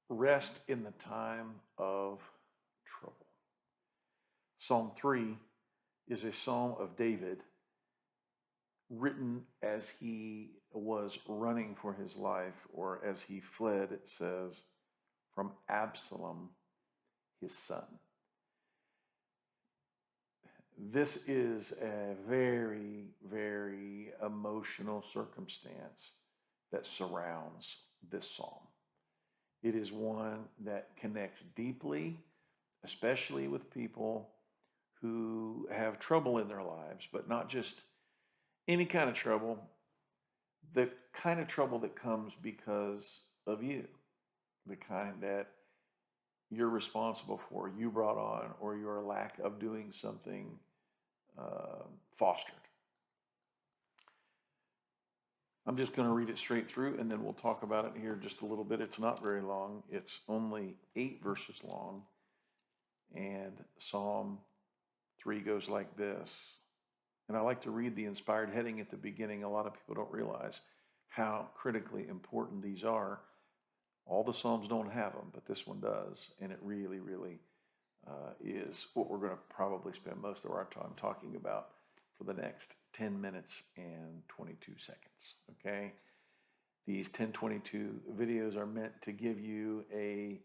Rest in the time of trouble. Psalm 3 is a psalm of David written as he was running for his life, or as he fled, it says, from Absalom, his son. This is a very, very emotional circumstance that surrounds this psalm. It is one that connects deeply, especially with people who have trouble in their lives, but not just any kind of trouble, the kind of trouble that comes because of you, the kind that you're responsible for, you brought on, or your lack of doing something fostered. I'm just going to read it straight through, and then we'll talk about it here just a little bit. It's not very long. It's only 8 verses long. And Psalm 3 goes like this. And I like to read the inspired heading at the beginning. A lot of people don't realize how critically important these are. All the Psalms don't have them, but this one does. And it really, really is what we're going to probably spend most of our time talking about for the next 10 minutes and 22 seconds. Okay? These 1022 videos are meant to give you a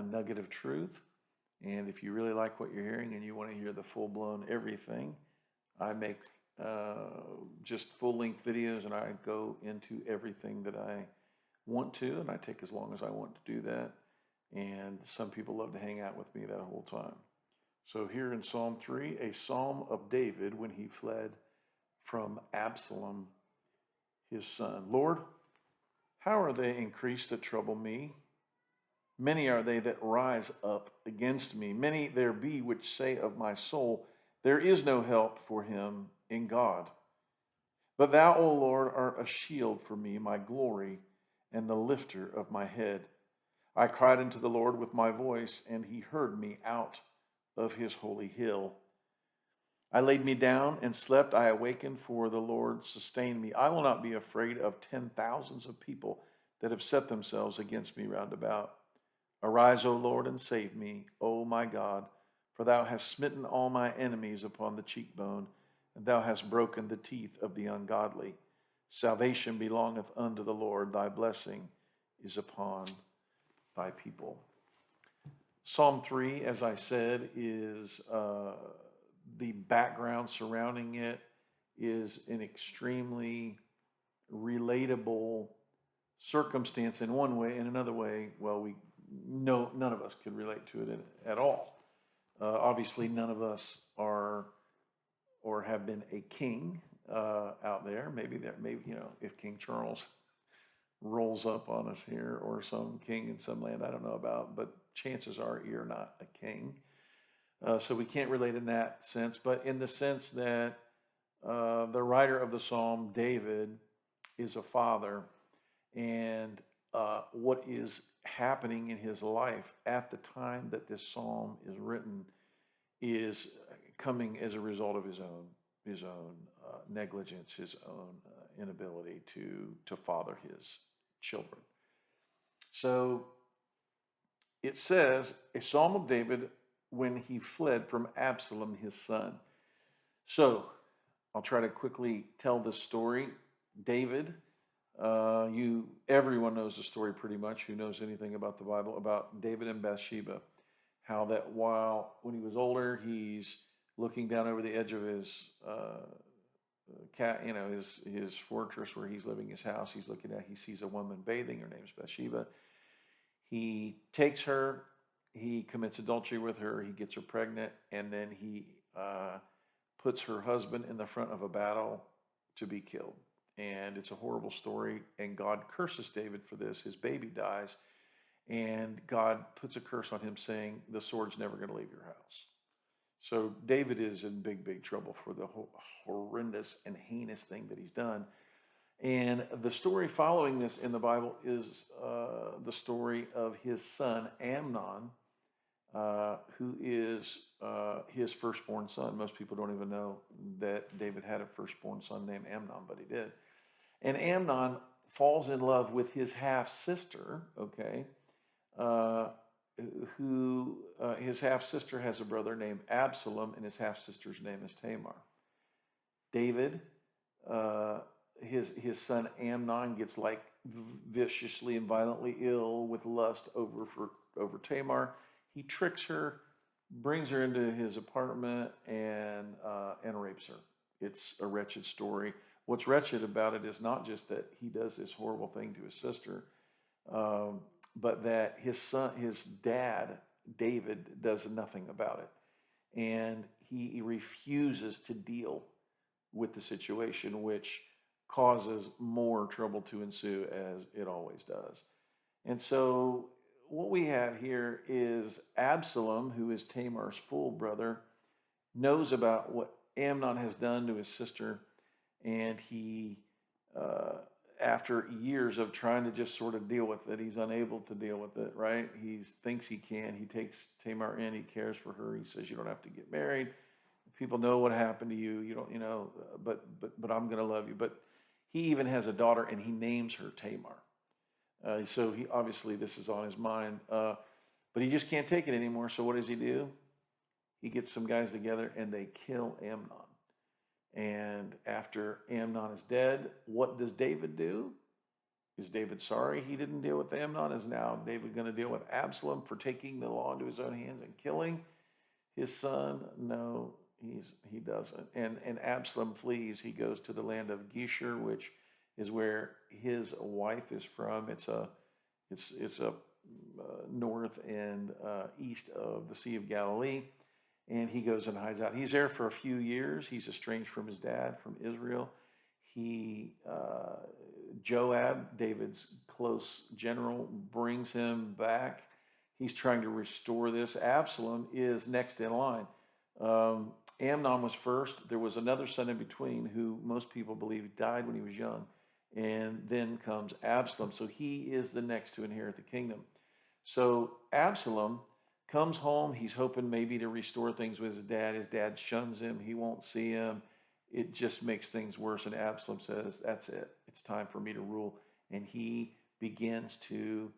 nugget of truth. And if you really like what you're hearing and you want to hear the full-blown everything, I make just full-length videos, and I go into everything that I want to, and I take as long as I want to do that. And some people love to hang out with me that whole time. So here in Psalm 3, a psalm of David when he fled from Absalom, his son. Lord, how are they increased that trouble me? Many are they that rise up against me. Many there be which say of my soul, there is no help for him in God. But thou, O Lord, art a shield for me, my glory, and the lifter of my head. I cried unto the Lord with my voice, and he heard me out of his holy hill. I laid me down and slept. I awakened, for the Lord sustained me. I will not be afraid of 10,000s of people that have set themselves against me round about. Arise, O Lord, and save me, O my God, for thou hast smitten all my enemies upon the cheekbone, and thou hast broken the teeth of the ungodly. Salvation belongeth unto the Lord. Thy blessing is upon thy people. Psalm 3, as I said, is the background surrounding it is an extremely relatable circumstance in one way. In another way, well, none of us could relate to it at all. Obviously, none of us are or have been a king out there. Maybe if King Charles rolls up on us here, or some king in some land I don't know about, but chances are you're not a king. So we can't relate in that sense, but in the sense that the writer of the psalm, David, is a father, and what is happening in his life at the time that this psalm is written is coming as a result of his own negligence, his own inability to father his children. So it says, a psalm of David when he fled from Absalom, his son. So I'll try to quickly tell this story. David, everyone knows the story pretty much, who knows anything about the Bible, about David and Bathsheba. How that when he was older, he's looking down over the edge of his his fortress where he's living, his house. He sees a woman bathing. Her name's Bathsheba. He takes her, he commits adultery with her, he gets her pregnant, and then he puts her husband in the front of a battle to be killed. And it's a horrible story, and God curses David for this. His baby dies, and God puts a curse on him, saying, the sword's never going to leave your house. So David is in big, big trouble for the horrendous and heinous thing that he's done. And the story following this in the Bible is the story of his son, Amnon, who is his firstborn son. Most people don't even know that David had a firstborn son named Amnon, but he did. And Amnon falls in love with his half-sister, okay? uh, who his half sister has a brother named Absalom, and his half sister's name is Tamar. David, uh, his son Amnon gets like viciously and violently ill with lust over Tamar. He tricks her, brings her into his apartment, and rapes her. It's a wretched story. What's wretched about it is not just that he does this horrible thing to his sister, um, but that his dad, David, does nothing about it, and he refuses to deal with the situation, which causes more trouble to ensue, as it always does. And so what we have here is Absalom, who is Tamar's full brother, knows about what Amnon has done to his sister, and he, uh, after years of trying to just sort of deal with it, he's unable to deal with it, right? He thinks he can. He takes Tamar in, he cares for her. He says, "You don't have to get married. People know what happened to you. You don't, but I'm going to love you." But he even has a daughter, and he names her Tamar. So he obviously this is on his mind, but he just can't take it anymore. So what does he do? He gets some guys together and they kill Amnon. And after Amnon is dead, what does David do? Is David sorry he didn't deal with Amnon? Is now David going to deal with Absalom for taking the law into his own hands and killing his son? No, he doesn't. And Absalom flees. He goes to the land of Geshur, which is where his wife is from. It's a north and east of the Sea of Galilee. And he goes and hides out. He's there for a few years. He's estranged from his dad, from Israel. Joab, David's close general, brings him back. He's trying to restore this. Absalom is next in line. Amnon was first. There was another son in between who most people believe died when he was young. And then comes Absalom. So he is the next to inherit the kingdom. So Absalom comes home. He's hoping maybe to restore things with his dad. His dad shuns him. He won't see him. It just makes things worse. And Absalom says, "That's it. It's time for me to rule." And he begins to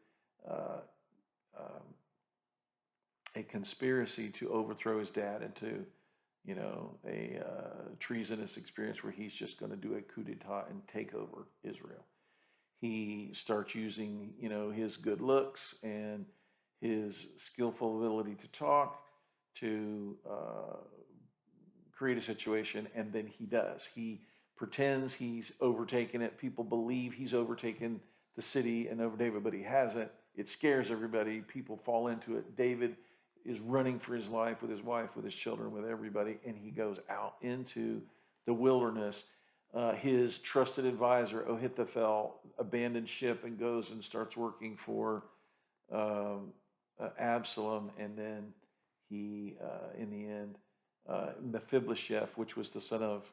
a conspiracy to overthrow his dad into, a treasonous experience where he's just going to do a coup d'etat and take over Israel. He starts using, his good looks and his skillful ability to talk to create a situation, and then he does. He pretends he's overtaken it. People believe he's overtaken the city and over David, but he hasn't. It scares everybody. People fall into it. David is running for his life with his wife, with his children, with everybody, and he goes out into the wilderness. His trusted advisor, Ahithophel, abandons ship and goes and starts working for Absalom, and then he, in the end, Mephibosheth, which was the son of,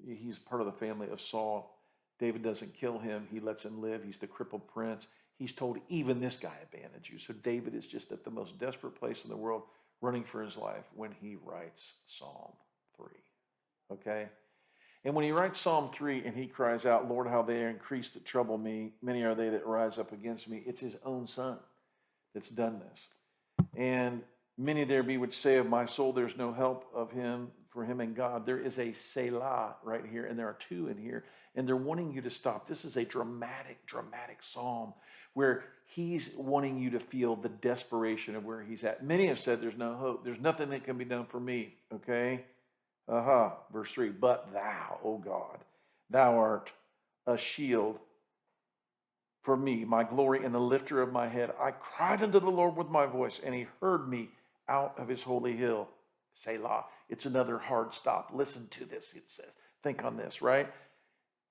he's part of the family of Saul. David doesn't kill him. He lets him live. He's the crippled prince. He's told, even this guy abandoned you. So David is just at the most desperate place in the world, running for his life, when he writes Psalm 3. Okay? And when he writes Psalm 3 and he cries out, "Lord, how they increase that trouble me. Many are they that rise up against me." It's his own son that's done this. And many there be which say of my soul, "There's no help of him, for him in God." There is a Selah right here, and there are two in here, and they're wanting you to stop. This is a dramatic, dramatic psalm where he's wanting you to feel the desperation of where he's at. Many have said, "There's no hope. There's nothing that can be done for me." Okay? Verse 3, "But thou, O God, thou art a shield for me, my glory and the lifter of my head. I cried unto the Lord with my voice, and he heard me out of his holy hill." Selah. It's another hard stop. Listen to this, it says. Think on this, right?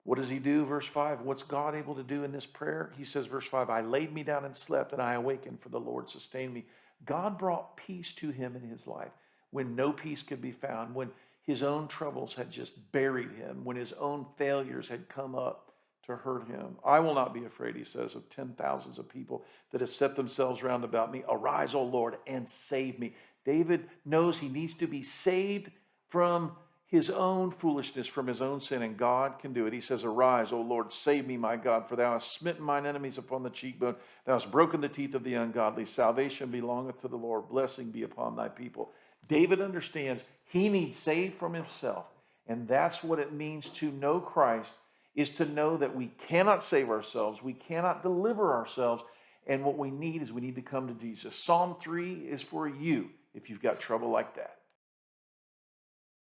What does he do? Verse 5. What's God able to do in this prayer? He says, verse 5, "I laid me down and slept, and I awakened, for the Lord sustained me." God brought peace to him in his life when no peace could be found, when his own troubles had just buried him, when his own failures had come up to hurt him. "I will not be afraid," he says, "of 10,000s of people that have set themselves round about me. Arise, O Lord, and save me." David knows he needs to be saved from his own foolishness from his own sin, and God can do it. He says, "Arise, O Lord, save me, my God, for thou hast smitten mine enemies upon the cheekbone. Thou hast broken the teeth of the ungodly. Salvation belongeth to the Lord. Blessing be upon thy people." David understands he needs saved from himself. And that's what it means to know Christ, is to know that we cannot save ourselves. We cannot deliver ourselves. And what we need is we need to come to Jesus. Psalm 3 is for you if you've got trouble like that.